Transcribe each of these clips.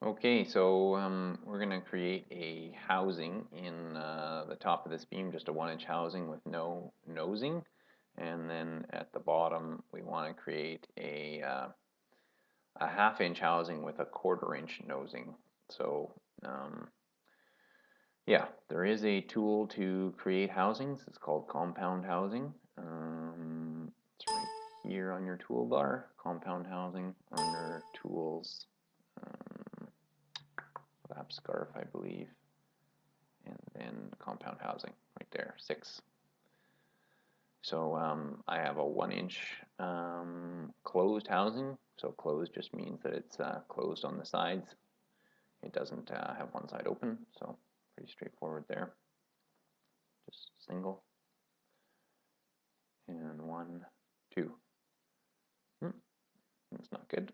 Okay, so we're going to create a housing in the top of this beam, just a 1-inch housing with no nosing. And then at the bottom, we want to create a 1/2-inch housing with a 1/4-inch nosing. So yeah, there is a tool to create housings. It's called compound housing. It's right here on your toolbar, compound housing, under tools. Lap scarf, I believe, and then compound housing right there, 6. So I have a 1-inch closed housing. So closed just means that it's closed on the sides. It doesn't have one side open, so pretty straightforward there. Just single. And 1, 2. That's not good.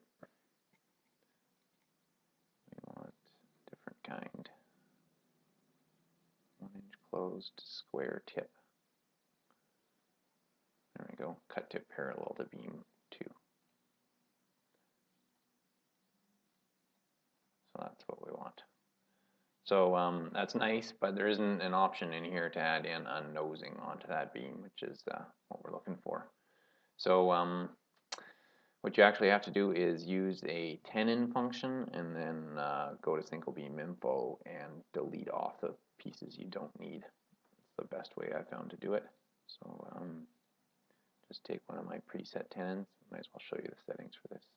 We want a different kind. 1-inch closed square tip. There we go. Cut tip parallel to beam 2. So that's what we want. So that's nice, but there isn't an option in here to add in a nosing onto that beam, which is what we're looking for. So what you actually have to do is use a tenon function and then go to single beam info and delete off the pieces you don't need. It's the best way I found to do it. So just take one of my preset tenons. Might as well show you the settings for this.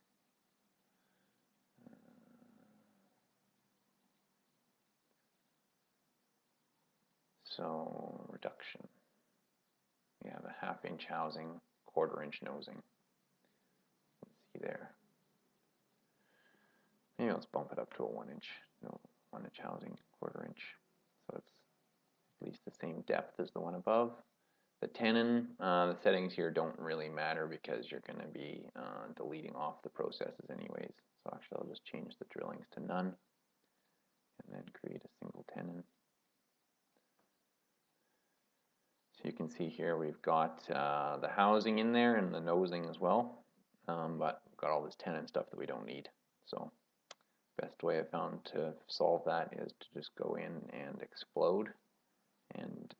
So reduction. We have a 1/2-inch housing, 1/4-inch nosing. See there. Maybe let's bump it up to a 1-inch. No, 1-inch housing, 1/4-inch. So it's at least the same depth as the one above. The tenon, the settings here don't really matter because you're going to be deleting off the processes anyways. So actually I'll just change the drillings to none and then create a single tenon. So you can see here we've got the housing in there and the nosing as well, but we've got all this tenon stuff that we don't need. So best way I found to solve that is to just go in and explode and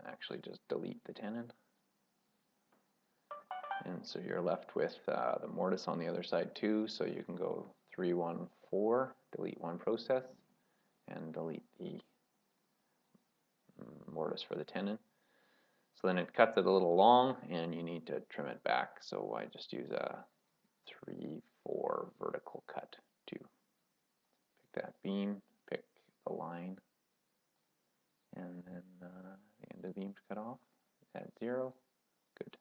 actually just delete the tenon. And so you're left with the mortise on the other side too, so you can go 3, 1, 4, delete one process, and delete the mortise for the tenon. So then it cuts it a little long, and you need to trim it back. So I just use a 3, 4 vertical cut to pick that beam, pick the line, and then the end of the beam to cut off at 0. Good.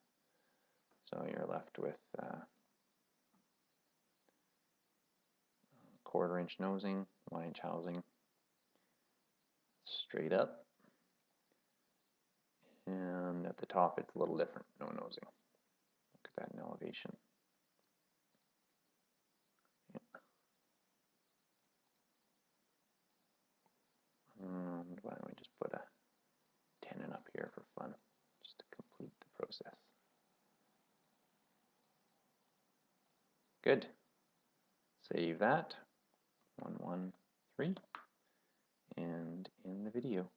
So you're left with 1/4-inch nosing, 1-inch housing, straight up. And at the top it's a little different, no nosing. Look at that in elevation. Yeah. And why don't we just put a tenon up here for fun, just to complete the process. Good. Save that. 1, 1, 3. And in the video.